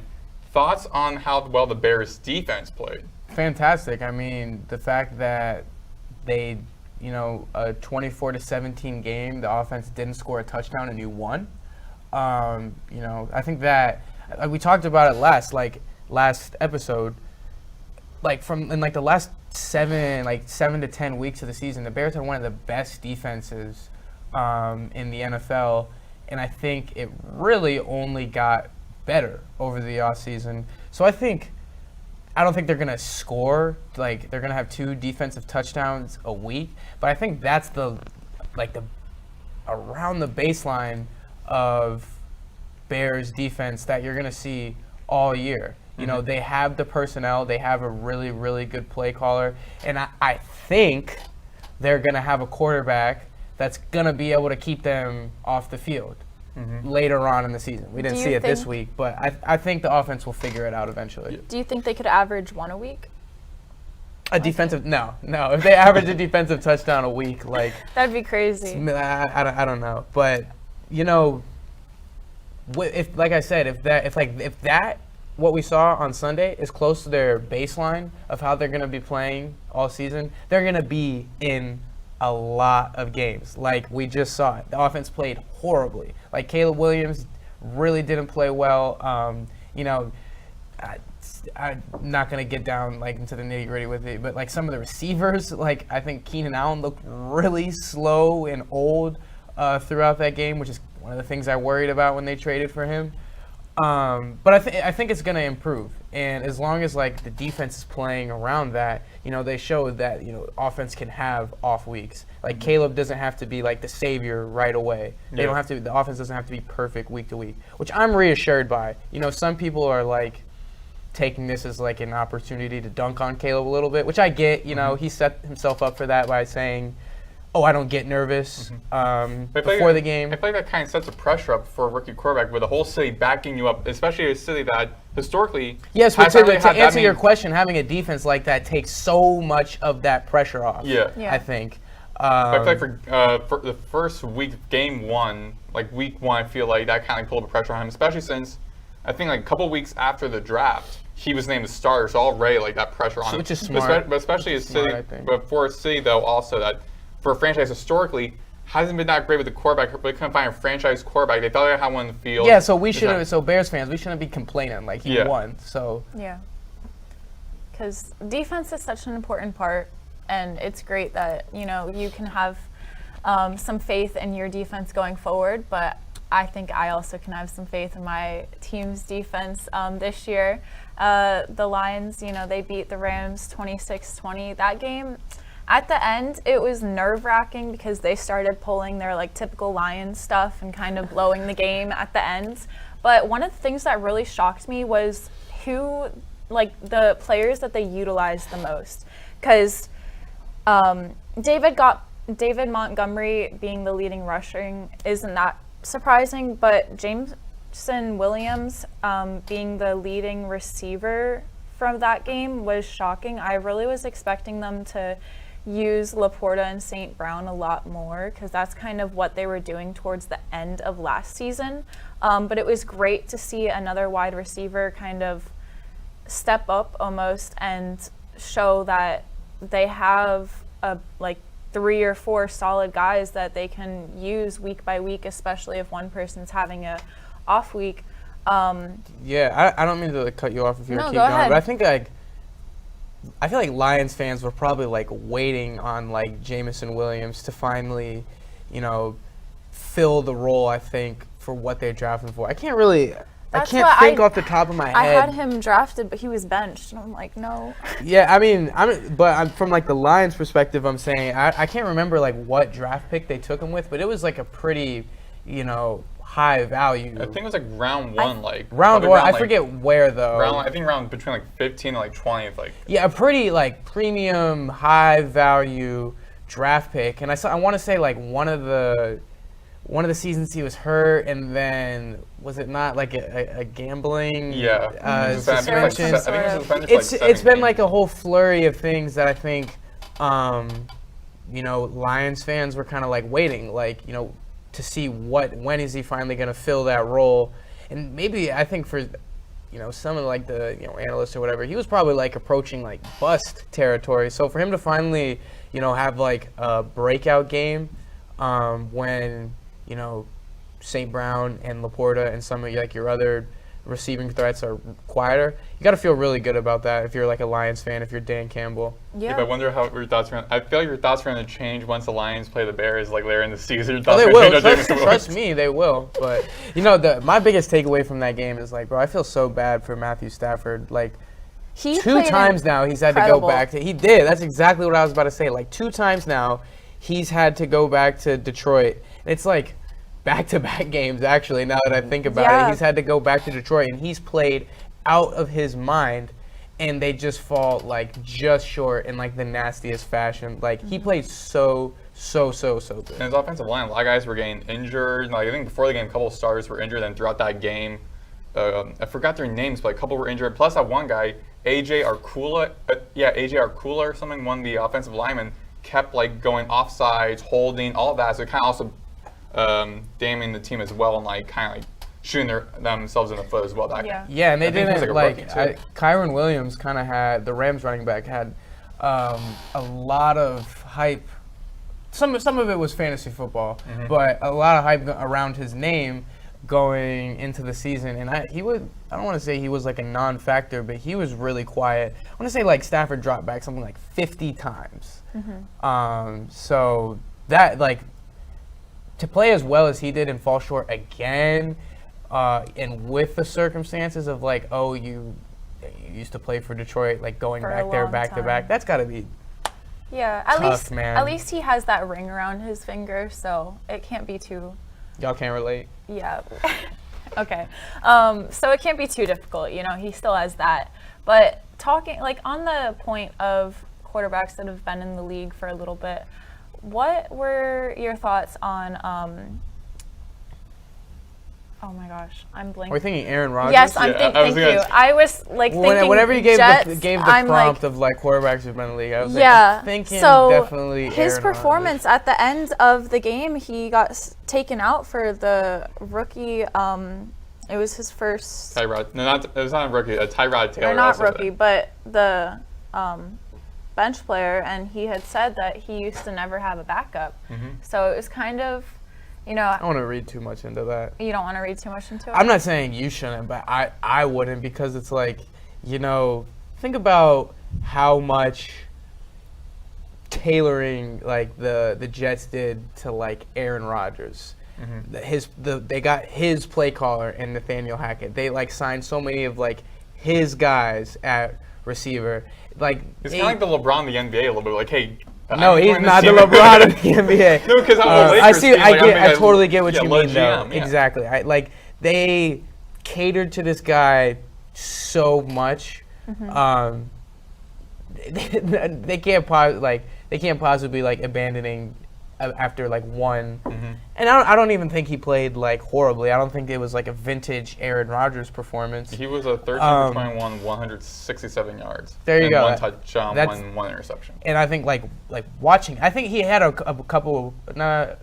thoughts on how well the Bears' defense played? Fantastic. I mean, the fact that they, a 24-17 game, the offense didn't score a touchdown and you won. I think that we talked about it last episode. In the last 7 to 10 weeks of the season, the Bears had one of the best defenses in the NFL, and I think it really only got better over the offseason. So I don't think they're going to score, they're going to have 2 defensive touchdowns a week, but I think that's the around the baseline of Bears defense that you're going to see all year. They have the personnel, they have a really, really good play caller, and I think they're going to have a quarterback that's going to be able to keep them off the field later on in the season. We didn't see it this week, but I think the offense will figure it out eventually. Do you think they could average 1 a week? No. If they average a defensive touchdown a week, that'd be crazy. I don't know, but if like I said, if that what we saw on Sunday is close to their baseline of how they're going to be playing all season, they're going to be in a lot of games. We just saw it. The offense played horribly. Caleb Williams really didn't play well. I'm not going to get down into the nitty-gritty with it, but some of the receivers, I think Keenan Allen looked really slow and old throughout that game, which is one of the things I worried about when they traded for him. But I think it's going to improve, and as long as the defense is playing around that, they showed that offense can have off weeks. Caleb doesn't have to be the savior right away. They don't have to. The offense doesn't have to be perfect week to week, which I'm reassured by. Some people are taking this as an opportunity to dunk on Caleb a little bit, which I get. He set himself up for that by saying, "Oh, I don't get nervous before the game." I feel that kind of sets a pressure up for a rookie quarterback with the whole city backing you up, especially a city that historically yes, but to answer your question, having a defense like that takes so much of that pressure off. Yeah. I think. But I feel for the first week, game 1, week 1, I feel like that kind of pulled the pressure on him, especially since I think a couple weeks after the draft, he was named the starter, so already that pressure on him. Which is smart. But especially a city, but for a city though also that. For a franchise historically, hasn't been that great with the quarterback. They couldn't find a franchise quarterback. They thought they had one in the field. Yeah, so we shouldn't. So Bears fans, we shouldn't be complaining he won. So yeah, because defense is such an important part, and it's great that you can have some faith in your defense going forward. But I think I also can have some faith in my team's defense this year. The Lions, they beat the Rams 26-20. That game. At the end, it was nerve-wracking because they started pulling their typical Lions stuff and kind of blowing the game at the end. But one of the things that really shocked me was who, the players that they utilized the most. Because David Montgomery being the leading rushing isn't that surprising, but Jameson Williams being the leading receiver from that game was shocking. I really was expecting them to use Laporta and St. Brown a lot more because that's kind of what they were doing towards the end of last season. But it was great to see another wide receiver kind of step up almost and show that they have 3 or 4 solid guys that they can use week by week, especially if one person's having a off week. I don't mean to cut you off if you're keep go going, ahead. but I think I feel like Lions fans were probably waiting on Jameson Williams to finally, fill the role. I think for what they're drafting for. I can't think off the top of my head. I had him drafted, but he was benched, and I'm like, no. Yeah, I mean, I'm from the Lions' perspective. I'm saying I can't remember what draft pick they took him with, but it was a pretty, high value. I think it was round 1, round 1. I forget where though. I think round between 15 and 20. Yeah, a pretty premium high value draft pick, and I want to say one of the seasons he was hurt, and then was it not a gambling suspension? I think it was suspended It's been a whole flurry of things that I think Lions fans were kind of like waiting, to see when is he finally going to fill that role. And maybe I think for, some of like the, analysts or whatever, he was probably like approaching like bust territory. So for him to finally, have like a breakout game when, St. Brown and Laporta and some of like your other receiving threats are quieter, you got to feel really good about that if you're like a Lions fan, if you're Dan Campbell. Yeah. I wonder how your thoughts are. I feel like your thoughts are going to change once the Lions play the Bears like later in the season. Oh, they will. Trust me, they will. But my biggest takeaway from that game is like, bro, I feel so bad for Matthew Stafford. Like, two times now he's had to go back to. He did. That's exactly what I was about to say. Like 2 times now, he's had to go back to Detroit. And it's like back-to-back games, actually, now that I think about it. He's had to go back to Detroit, and he's played out of his mind, and they just fall, like, just short in, like, the nastiest fashion. Like, he played so good. And his offensive line, a lot of guys were getting injured. Like, I think before the game, a couple of starters were injured, and throughout that game, I forgot their names, but a couple were injured. Plus, that one guy, AJ Arcula or something, one of the offensive linemen, kept, like, going offsides, holding, all of that. So it kind of also damning the team as well, and like kind of like shooting themselves in the foot as well. Yeah, and they didn't like Kyron Williams kind of had, the Rams running back had a lot of hype. Some of it was fantasy football, but a lot of hype around his name going into the season. And I don't want to say he was like a non-factor, but he was really quiet. I want to say like Stafford dropped back something like 50 times. So that like, to play as well as he did and fall short again, and with the circumstances of like, oh, you used to play for Detroit, like going back there back to back, that's got to be tough, man. At least he has that ring around his finger, so it can't be too. Y'all can't relate. Yeah. Okay. So it can't be too difficult. He still has that. But talking like on the point of quarterbacks that have been in the league for a little bit. What were your thoughts on, oh my gosh, I'm blanking. We're thinking Aaron Rodgers? Yes, thank you. I was like thinking whenever you gave Jets, the prompt of like quarterbacks who've been in the league, I was thinking so definitely his Aaron performance Rodgers. At the end of the game, he got taken out for the rookie, it was his first. Tyrod. No, it was not a rookie, Tyrod Taylor. Or not rookie, but the bench player, and he had said that he used to never have a backup. So it was kind of, I don't want to read too much into that. You don't want to read too much into it? I'm not saying you shouldn't, but I wouldn't, because it's like, think about how much tailoring like the Jets did to like Aaron Rodgers. They got his play caller in Nathaniel Hackett. They like signed so many of like his guys at receiver. Like it's kind of like the LeBron of the NBA a little bit. Like, hey, no, he's not the LeBron of the NBA. No, because I totally get what you mean, though. GM, exactly. They catered to this guy so much. They can't possibly like abandoning after like one. And I don't even think he played like horribly. I don't think it was like a vintage Aaron Rodgers performance. He was a 13 for 21, 167 yards. There you go. One touchdown, one interception. And I think like watching, I think he had a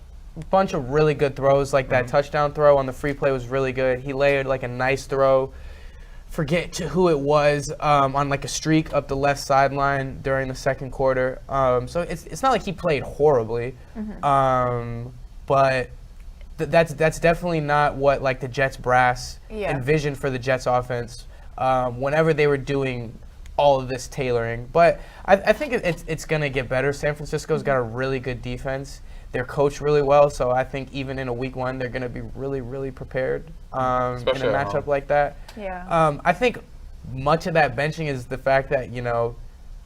bunch of really good throws. Like that touchdown throw on the free play was really good. He layered like a nice throw. Forget who it was on like a streak up the left sideline during the second quarter. So it's not like he played horribly, but that's definitely not what like the Jets brass envisioned for the Jets offense whenever they were doing all of this tailoring. But I think it's gonna get better. San Francisco's got a really good defense. They're coached really well, so I think even in a week one, they're going to be really, really prepared in a matchup like that. Yeah. I think much of that benching is the fact that,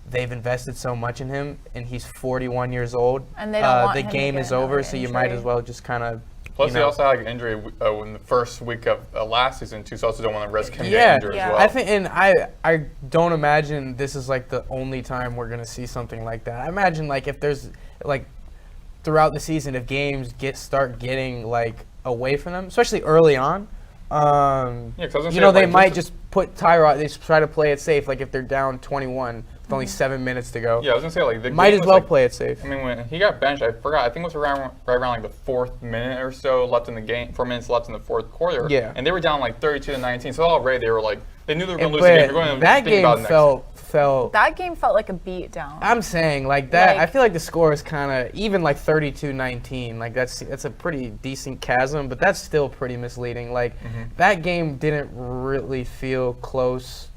they've invested so much in him, and he's 41 years old. And they don't want the him game to is get over, so injury. you might as well just kind of. Plus, he also had an injury in the first week of last season, too, so also don't want to risk him getting injured as well. I think, and I don't imagine this is like the only time we're going to see something like that. I imagine like if there's like throughout the season, if games start getting like away from them, especially early on, they might just put Tyrod. They try to play it safe. Like if they're down 21, With only 7 minutes to go. Yeah, I was gonna say like the Might game as was, well like, play it safe. I mean, when he got benched, I forgot. I think it was right around like the 4th minute or so left in the game. 4 minutes left in the 4th quarter. Yeah. And they were down like 32-19. So already they were like, they knew they were gonna lose But the game. They're going to that think about game it felt. That game felt like a beatdown. I'm saying like that. Like- I feel like the score is kind of even like 32-19. Like that's a pretty decent chasm, but that's still pretty misleading. Like that game didn't really feel close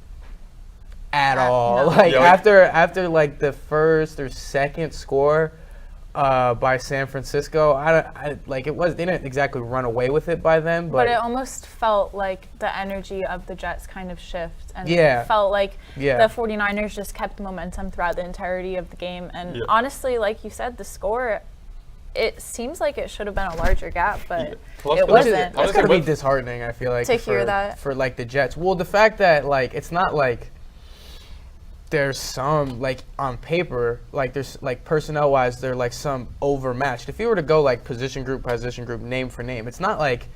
at all. no. Like Yeah, like- after like the first or second score by San Francisco, I like it was. They didn't exactly run away with it by then, But it almost felt like the energy of the Jets kind of shift. And Yeah. it felt like Yeah. the 49ers just kept the momentum throughout the entirety of the game. And Yeah. honestly, like you said, the score, it seems like it should have been a larger gap, but Yeah. it Plus, Which is- wasn't. I was That's gotta be with- disheartening. I feel like To for, hear that. for like the Jets. Well, the fact that like it's not like there's some like on paper like there's like personnel wise they're like some overmatched. If you were to go like position group name for name, it's not like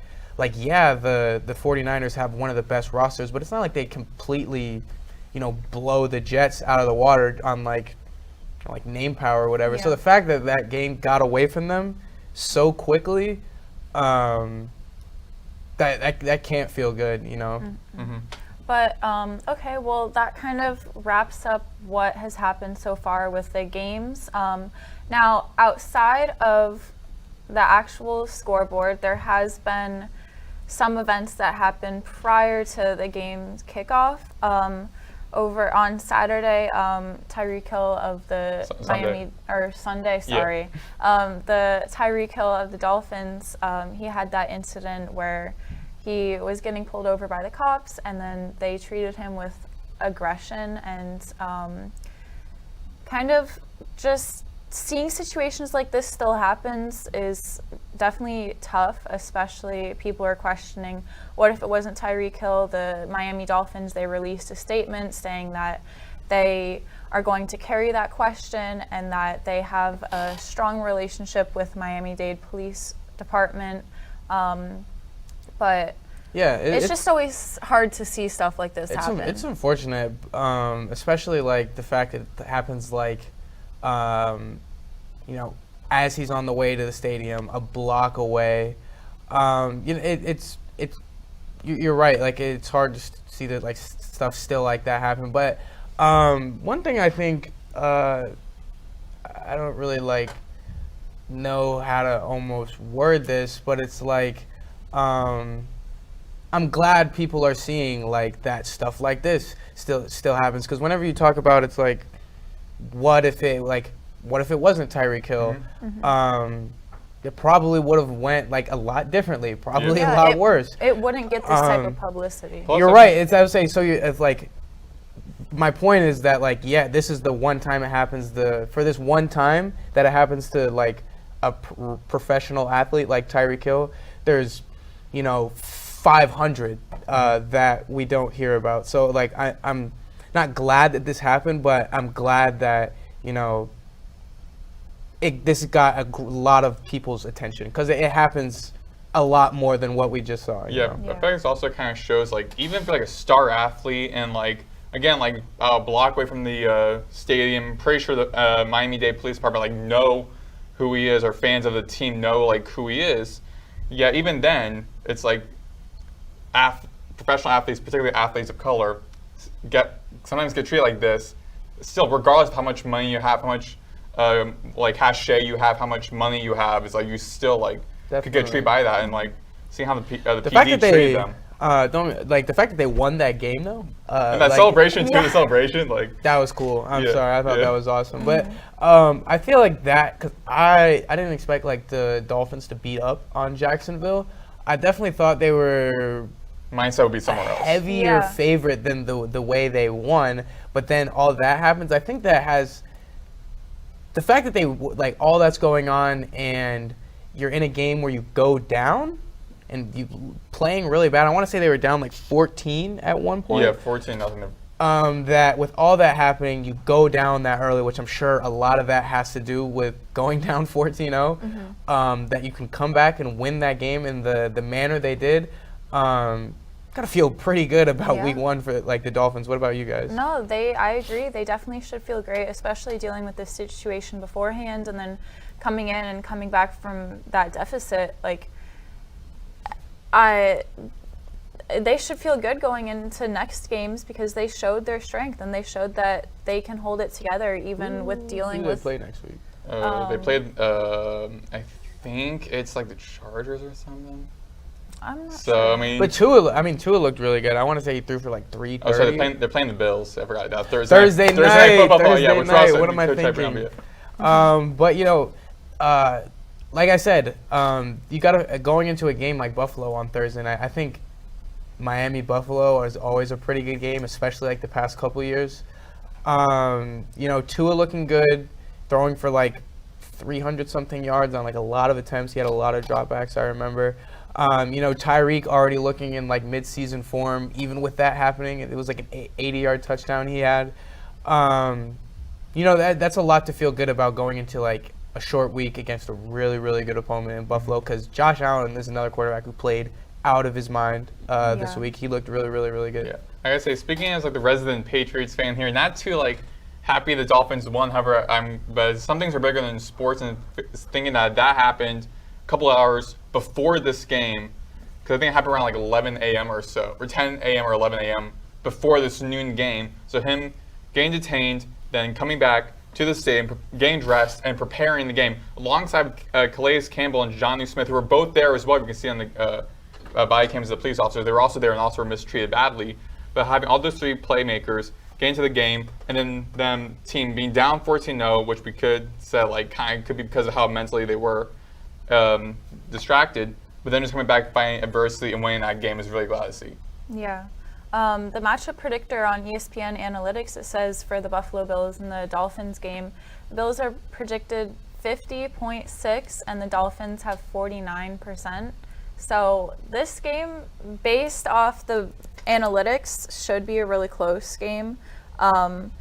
yeah the 49ers have one of the best rosters, but it's not like they completely blow the Jets out of the water on like name power or whatever. So Yeah. the fact that that game got away from them so quickly, that can't feel good, But, okay, well, that kind of wraps up what has happened so far with the games. Now, outside of the actual scoreboard, there has been some events that happened prior to the game's kickoff. Over on Saturday, Tyreek Hill of the Sunday, sorry. The Tyreek Hill of the Dolphins, he had that incident where he was getting pulled over by the cops, and then they treated him with aggression and kind of just seeing situations like this still happens is definitely tough, especially people are questioning what if it wasn't Tyreek Hill. The Miami Dolphins, they released a statement saying that they are going to carry that question and that they have a strong relationship with Miami-Dade Police Department. But yeah, it's just always hard to see stuff like this happen. It's unfortunate, especially like the fact that it happens like, as he's on the way to the stadium, a block away. You're right. Like it's hard to see that like stuff still like that happen. But one thing I think I don't really like know how to almost word this, but it's like. I'm glad people are seeing like that stuff like this still happens, because whenever you talk about it's like, what if it wasn't Tyreek Hill? It probably would have went like a lot differently, probably a lot worse. It wouldn't get this type of publicity. You're right. I would say so. It's like my point is that like this is the one time it happens. For this one time that it happens to like a professional athlete like Tyreek Hill, there's 500 that we don't hear about. So like I'm not glad that this happened, but I'm glad that this got a lot of people's attention, because it happens a lot more than what we just saw. Yeah, I think it also kind of shows like even for like a star athlete and like again like a block away from the stadium, pretty sure the Miami-Dade Police Department like know who he is, or fans of the team know like who he is. Yeah, even then it's like professional athletes, particularly athletes of color, sometimes get treated like this. Still, regardless of how much money you have, how much like cachet you have, how much money you have, it's like you still like could get treated by that, and like seeing how the PD treated them. The fact that they won that game though. And that celebration too, the celebration, like that was cool. I'm sorry, I thought that was awesome. Mm-hmm. But I feel like that, because I didn't expect like the Dolphins to beat up on Jacksonville. I definitely thought they were mindset would be somewhere else. Heavier favorite than the way they won. But then all that happens. I think that has the fact that they like all that's going on, and you're in a game where you go down and you playing really bad. I want to say they were down like 14 at one point. Yeah, 14-0. That with all that happening, you go down that early, which I'm sure a lot of that has to do with going down 14-0. That you can come back and win that game in the manner they did. gotta feel pretty good about Yeah. week 1 for like the Dolphins. What about you guys? No, I agree. They definitely should feel great, especially dealing with this situation beforehand and then coming in and coming back from that deficit. Like, they should feel good going into next games because they showed their strength and they showed that they can hold it together even with dealing Who do with. they play next week? They played, I think it's like the Chargers or something. I'm not So, sure. I mean, But Tua looked really good. I want to say he threw for like 330. oh, so they're playing the Bills. I forgot that. Thursday night football. Thursday Yeah, which night. Ross What am I could type thinking? around it. But you know, like I said, you got to going into a game like Buffalo on Thursday night. I think Miami Buffalo is always a pretty good game, especially like the past couple years. You know, Tua looking good, throwing for like 300 something yards on like a lot of attempts. He had a lot of dropbacks, I remember. You know, Tyreek already looking in like mid-season form. Even with that happening, it was like an 80-yard touchdown he had. You know, that's a lot to feel good about going into like a short week against a really, really good opponent in Buffalo, because Josh Allen is another quarterback who played out of his mind this Yeah. week. He looked really, really, really good. Yeah, I gotta say, speaking as like the resident Patriots fan here, not too like happy the Dolphins won. However, but some things are bigger than sports, and thinking that happened a couple of hours before this game, because I think it happened around like 11 a.m. or so, or 10 a.m. or 11 a.m. before this noon game. So him getting detained, then coming back to the stadium, getting dressed, and preparing the game alongside Calais Campbell and Jonnu Smith, who were both there as well. You can see on the body cams of the police officers. They were also there and also were mistreated badly. But having all those three playmakers getting to the game, and then them team being down 14-0, which we could say like kind of could be because of how mentally they were distracted, but then just coming back fighting adversity and winning that game is really glad to see. Yeah. The matchup predictor on ESPN Analytics, it says for the Buffalo Bills and the Dolphins game, the Bills are projected 50.6 and the Dolphins have 49%. So this game, based off the analytics, should be a really close game. And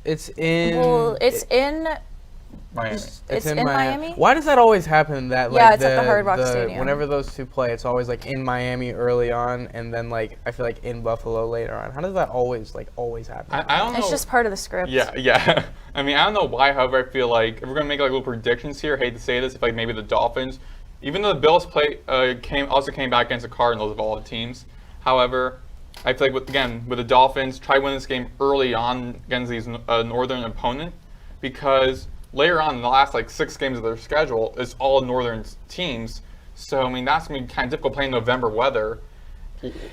It's in. in Miami. It's in Miami? Why does that always happen? That like Yeah, it's at the Hard Rock Stadium. Whenever those two play, it's always like in Miami early on, and then like I feel like in Buffalo later on. How does that always happen? I don't know. It's just part of the script. Yeah. I mean, I don't know why. However, I feel like if we're gonna make like little predictions here, I hate to say this, if like maybe the Dolphins, even though the Bills came back against the Cardinals of all the teams. However, I feel like with the Dolphins, try to win this game early on against these northern opponent, because later on in the last like 6 games of their schedule is all northern teams. So I mean that's gonna be kind of difficult playing November weather.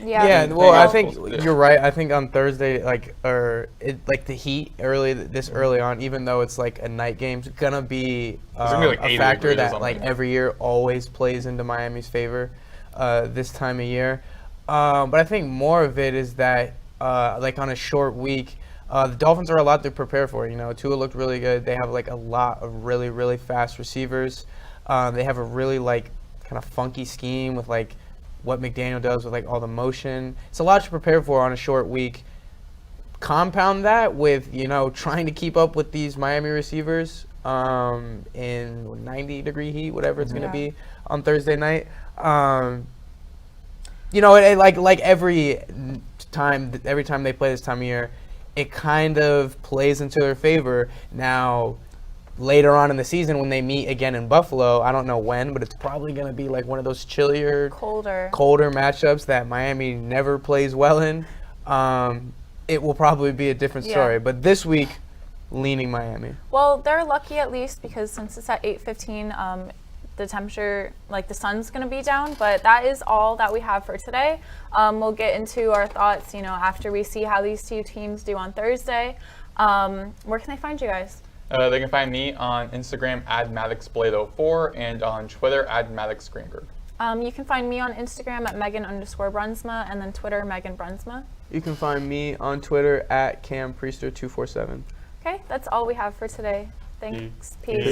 Yeah. Well, I think Yeah. you're right. I think on Thursday, the heat early on, even though it's like a night game, it's gonna be, gonna be like a 80 factor degrees or that something. like every year always plays into Miami's favor this time of year. But I think more of it is that like on a short week, the Dolphins are a lot to prepare for. You know, Tua looked really good. They have like a lot of really, really fast receivers. They have a really like kind of funky scheme with like what McDaniel does with like all the motion. It's a lot to prepare for on a short week. Compound that with, you know, trying to keep up with these Miami receivers in 90-degree heat, whatever it's going to be on Thursday night. You know, like every time they play this time of year, it kind of plays into their favor. Now, later on in the season when they meet again in Buffalo, I don't know when, but it's probably going to be like one of those chillier, colder matchups that Miami never plays well in. It will probably be a different story. But this week, leaning Miami. Well, they're lucky at least because since it's at 8:15, the temperature, like the sun's going to be down. But that is all that we have for today. We'll get into our thoughts, you know, after we see how these two teams do on Thursday. Where can they find you guys? They can find me on Instagram at MaddoxBlade04 and on Twitter at Maddox Greenberg. You can find me on Instagram at Megan_Brunsma and then Twitter Megan Brunsma. You can find me on Twitter at CamPriester247. Okay, that's all we have for today. Thanks. Peace.